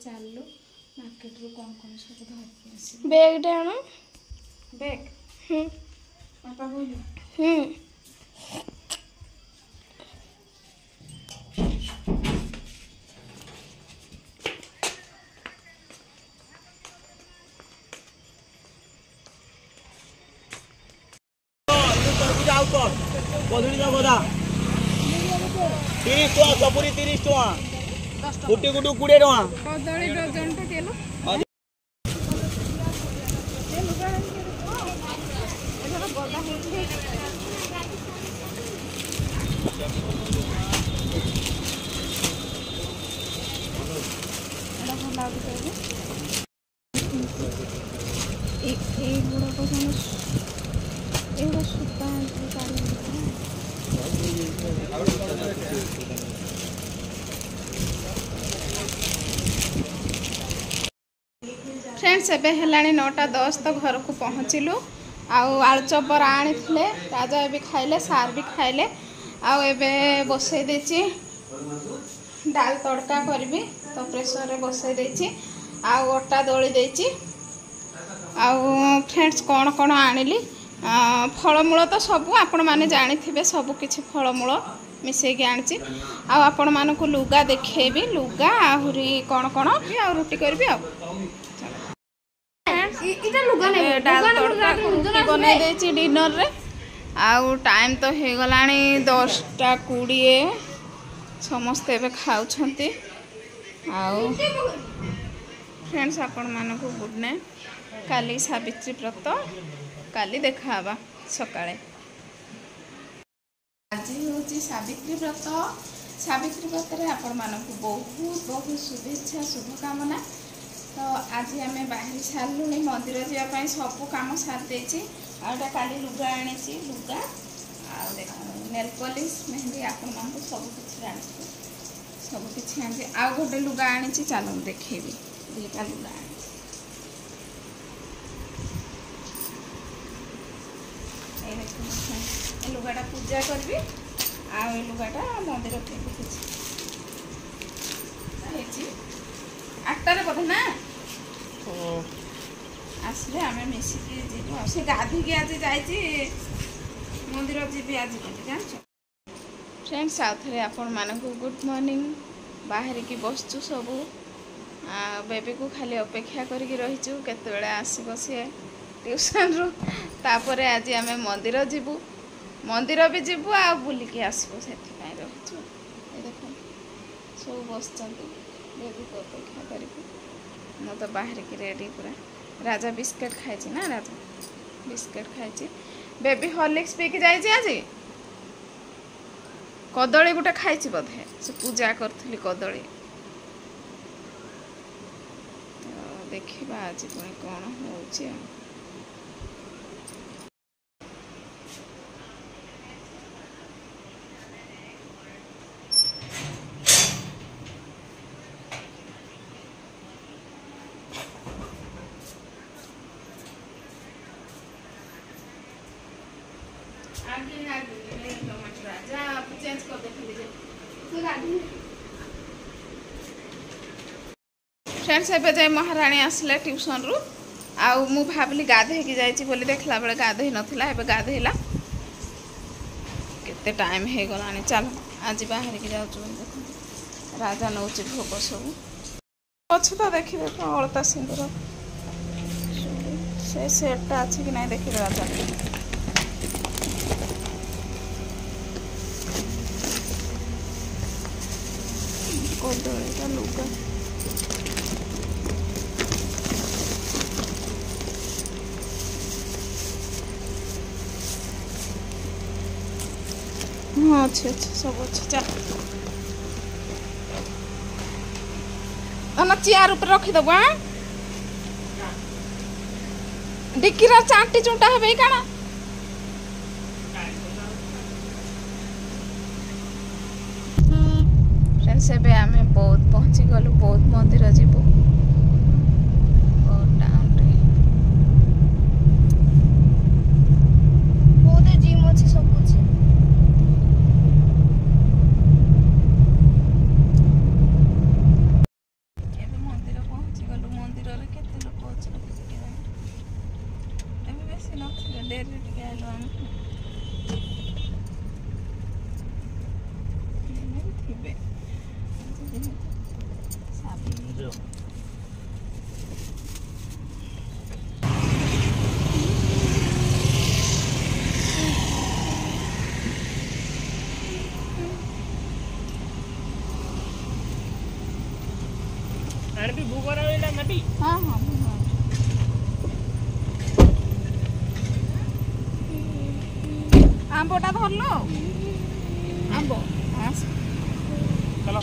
चलू मार्केट रू कौन कौन सब धरके आस बैग डे आनो बैग पापा बोलू कदली गदा 30 टका सपुरी 30 टका गुटी गुटू 20 टका कदली डजन तो केलो फ्रेंड्स एबे हेलाणी 9:10 तो घर को पहुँचलु आलुचप बरा आनी राजा भी खाइले सार भी खाइले आबे बसई देची डाल तड़का करी तो प्रेसर रे बसई देची अटा दली देची फ्रेंड्स कौन कौन आनिली फलमूल तो सब आपण माने जानी थे सब किछि फलमूल मिसेकी आनी आपण मानक लुगा देखेबी लुगा आहुरी कौन कौन आ रुटी करबी बन डिनर रे आउ टाइम तो हो गला 10:20 समस्ते एबे खाउछंती आउ फ्रेंड्स आपण मानक गुड नाइट काली सावित्री व्रत काली देखा सकाळे आज हूँ सावित्री व्रत रे आपण मानक बहुत बहुत शुभेच्छा शुभकामना तो आज आम बाहरी सारू मंदिर जावाई सब कम सारी आटा काली लुगा आनी लुगा देख नेल पॉलिश मेहंदी आपण मानक सबकि आनी सबकि आनी आउ गोटे लुगा आनी चलो देखेबी दुईटा लुगा आनी लुगाटा पूजा करी आ लुगाटा मंदिर आठटार बोधे ना आसले आम मिसिकी जीव से गाधिकी आज जाइए मंदिर जी आज जान फ्रेंड्स आउे आपण मानक गुड मॉर्निंग बाहर की बसचु सब बेबी को खाली अपेक्षा करी रहीचु केतबेले आसीबो सी ट्यूशन रू तापर आज आम मंदिर जीवु मंदिर भी जीवु आ बुलिकी आसबो सेठी पाई रहीचु देख सब बस बेबी को अपेक्षा करी मु तो बाहर की रेडी पूरा राजा बिस्किट खाई ना राजा बिस्किट खाई बेबी हॉर्लिक्स पी की जाइए आज कदली गोटे खाई बोधे से पूजा करी कदली तो देखा आज पुणी कौन हो फ्रेंड्स एबे जाए महाराणी आसले ट्यूशन रु आउ मु भाबली गाधे की जाइछि बोली देखला बेले गाधे नथिला एबे गाधेला केते टाइम हे गलानी चलो आज बाहर की जाउछु देखो राजा नउछि भोग सब पछ तो देखिबे अलता सिंदूर से सेटटा अछि कि नै देखिबे राजा कदलीटा लुगा हाँ अच्छा अच्छा सब अच्छा चल चेयर ऊपर रखीदेव डिक्की चांटी चुंटा हे कण फ्रेंड्स एबे आमे बहुत पहुँची गलु बहुत मंदिर जीवु मंदिर ଆଣିବି ଭୋଗରା ଏଇଟା ନେବି। ହଁ ହଁ ଆମ୍ବଟା ଧରିଲ ଆମ୍ବ ଆସ ଚାଲ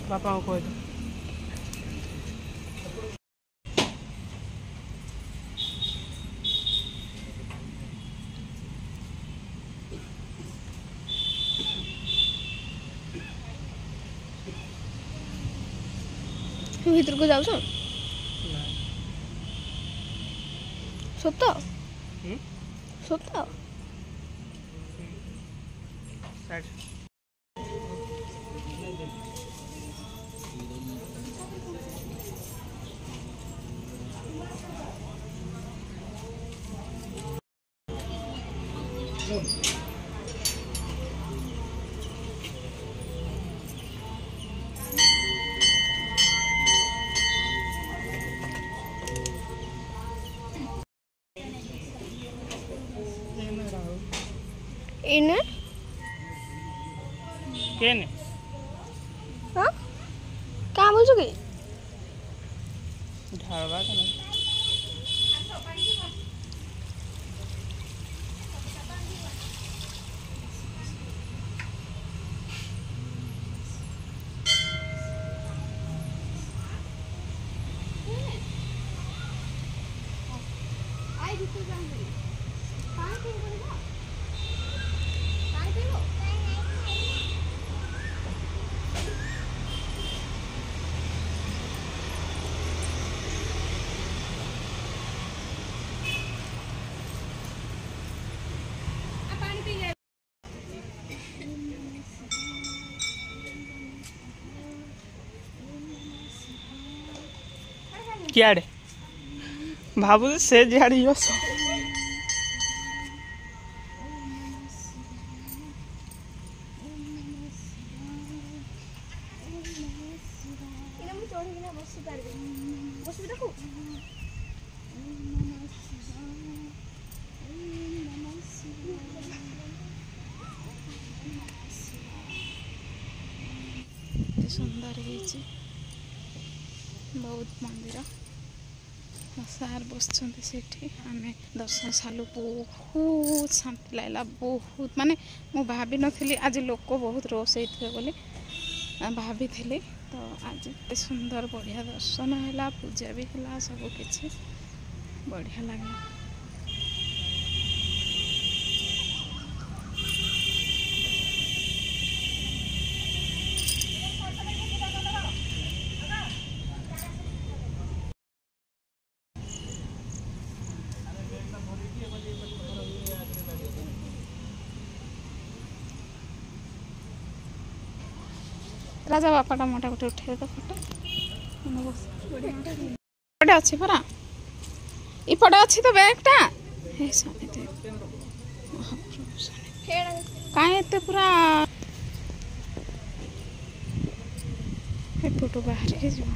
ବାପାଙ୍କୁ କହିଦେ। ଭିତରକୁ ଯାଉଛ ସତ ସତ इन्हें केने हाँ क्या बोल चुके ढालवा के नहीं कियाड़े भाबु से झाड़ी बस सुंदर बहुत मंदिर सार बसुँच से आम दर्शन सालू बहुत शांति लगला बहुत माने मु भाभी नी आज लोक बहुत रोष होते बोली भाभी तो आज सुंदर बढ़िया दर्शन है पूजा भी है सब किसी बढ़िया लगे राजा बापाटा मोटा गोटे उठे तो फोटो इपटे अच्छी परा इपटे अच्छी तो बैगटा कहीं एते पूरा फोटो बाहर के जीव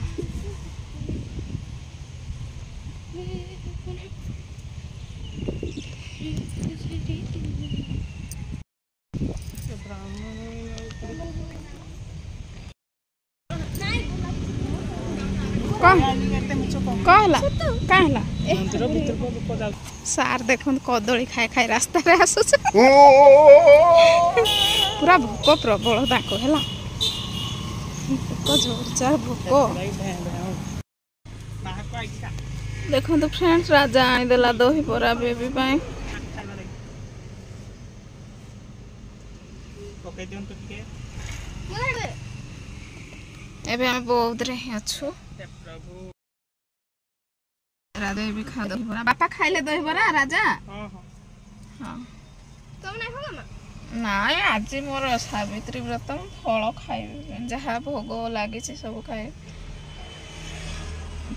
कहला सार देख कदली खाए खाए रास्ता रे आसुच पूरा भोक प्रबल ताको है भोक जोरजार भोक देखो तो फ्रेंड्स राजा आनीदेला दही बरा बेबी पाए एबे हम बहुत रे अच्छु राजा भी खा दही बरा बापा खाइले दही बरा राजा हां हां तुम नहीं खाओ ना ना आज मोर सावित्री व्रत फल खाइ जहाँ भोग लगी सब खाए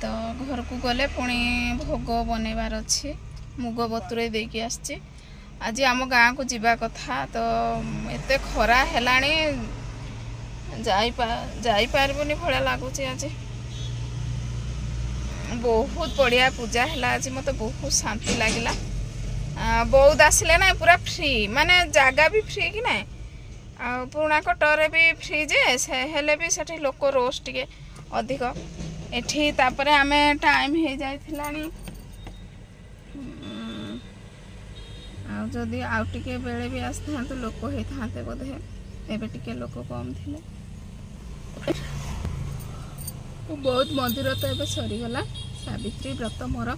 तो घर को गले पुणी भोग बनैबार अच्छी मुग बतुरे देकी आसछि आज आम गाँ को जीवा कथा तो एते खरा हेलाणी जाई पारबुनी भला लगुच आज बहुत बढ़िया पूजा है आज मत बहुत शांति लगिला बहुत आसिले ना पूरा फ्री माने जगह भी फ्री कि ना पुराणा कटरे भी फ्री जे हेले भी सेठी लोक रोज टिके अधिक एठी तापरे आमे टाइम हे जाइथिलानी जदि आउ टिके बेले भी आसता तो लोक होते बोधे एबे टिके लोक कम थिले बहुत मंदिर तो एबे सरीगला सावित्री व्रत मोर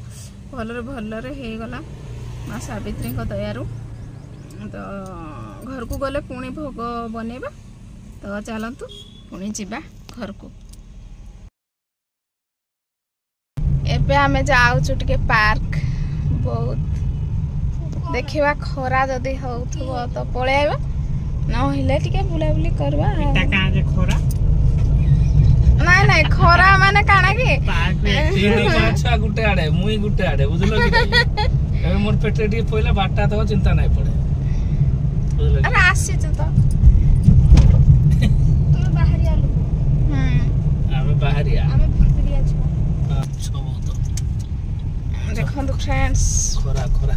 भलरे भलरे हो गला माँ सावित्री दयारु तो घर को गले पुणी भोग बनइबा तो चलतु पुणी जीवा घर को एबे आमे जाउछु टिके पार्क बहुत देखिवा खरा जदि होउथबो तो पळेइबा न होइले टिके बुलाबुली करबा एटा का जे खरा नहीं नहीं खरा माने काना की पार्क रे अच्छा गुटे आडे मुई गुटे आडे बुझलो कि एबे मोर पेटे टी पहिला बाटा तो चिंता नहीं पड़े बुझलो अरे आसी तो तुम बाहर आलू आमे बाहरिया आमे भितरिया छ अच्छा बहुत देखो तो फ्रेंड्स खरा खरा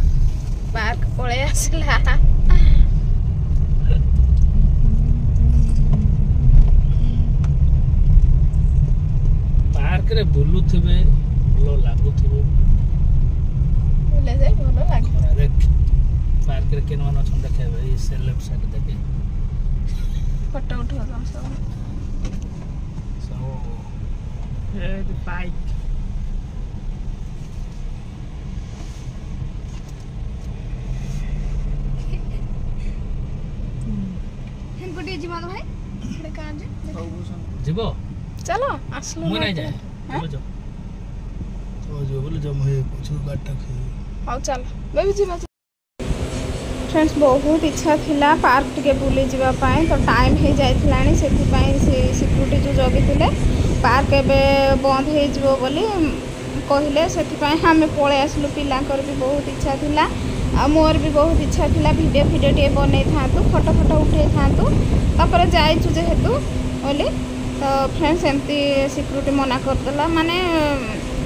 पार्क पळे आसला पार्क रे बुलु थिबे भलो लागु थिबो बोले जाय भलो लागे देख पार्क रे केन मान छन देखेबे ई से लेफ्ट साइड देखे फोटो उठो हम सब सो ए द बाइक हम गुडी जीवा भाई थोड़े कान जे जीवो चलो आसलो मुई नहीं जाए बोलो जो बोलो जो मुझे कुछ गाटा खे आओ चल बेबी जीवा फ्रेंड्स बहुत इच्छा थिला पार्क टिके बुली जीवा पाए तो टाइम हे जाइथिलानी सेति पाए से सिक्युरिटी जो जगी थिले पार्क एबे बंद हे जीवो बोली कहिले सेति पाए हमें पळे आसलु पिलांकर भी बहुत इच्छा थिला आ मोर भी बहुत इच्छा थिला वीडियो टे बनै थांतु फोटो उठै थांतु तापर जाइछु जेहेतु बोली तो फ्रेंड्स एमती सिक्युरिटी मना करदेला माने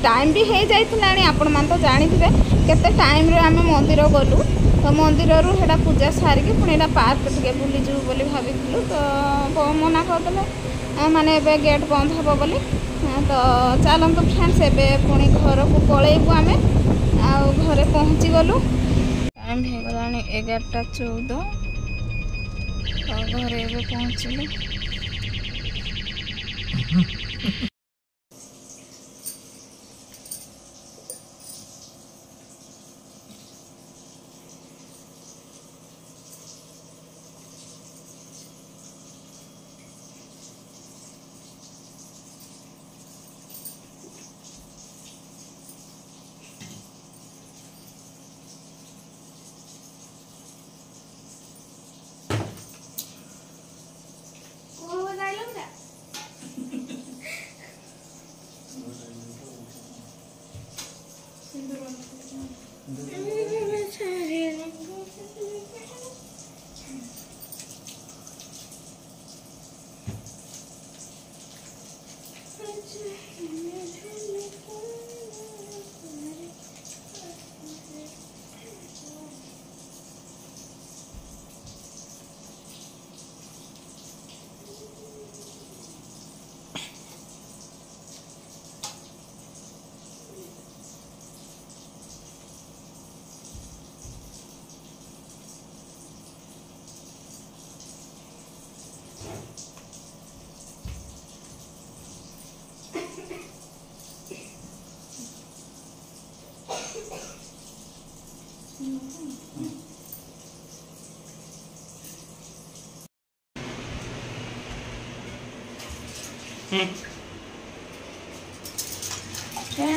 टाइम भी हो जाइथिला आपण मान तो जानी थे केते टाइम रे आमे मंदिर गलु तो मंदिर रु हेडा पूजा सारिके पुणी पार्क टिके बुली जू बोली भाबिथिलु तो मना करदेले माने एबे गेट बंद हबो बोली तो चलंतु फ्रेंड्स एबे पुणी घर को पळेबु आमे आ घरे पहुंची गलु टाइम हो गलानी 11:14 तो घरे एबे पहुंचलु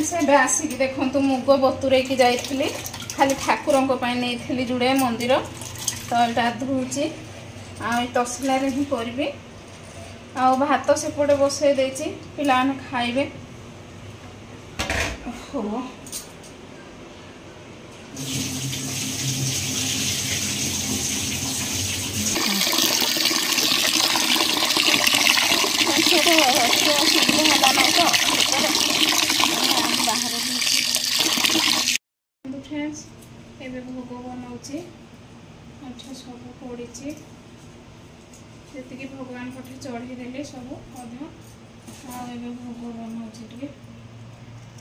से आसिक देखु मुग बतुरे की जाइली खाली ठाकुर नहीं जुड़े मंदिर तो यहाँ धुची आ तसला ही करी आ भात सेपटे बसई दे पिला खाइबे फ्रेंड्स एबे भोग बनाऊँगी अच्छा सब पड़ी जी भगवान पठे चढ़ीदेली सब आबे भोग बनाऊँगी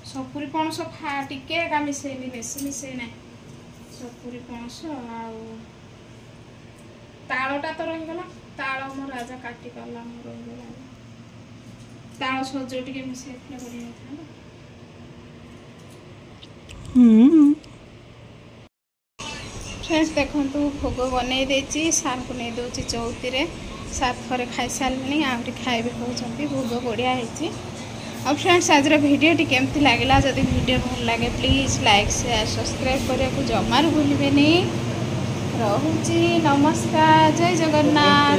सपुरी पणस टिके एका मिसेनी बेसी मिसे ना सपुरी पणस तालटा तो रहीगला ताल मो राजा काटी पाला रहीगला ताल सज टे मिसे बढ़िया था फ्रेंड्स देखु भोग बनई देची सार को नहीं दूसरी चौथी सार थरे खाई सारे आहरी खाइबे कहते भोग बढ़िया होती और फ्रेंड्स आज वीडियो केमती लगे जदि वीडियो भल लगे प्लीज लाइक शेयर सब्सक्राइब करने को जमार भूलें रोची नमस्कार जय जगन्नाथ।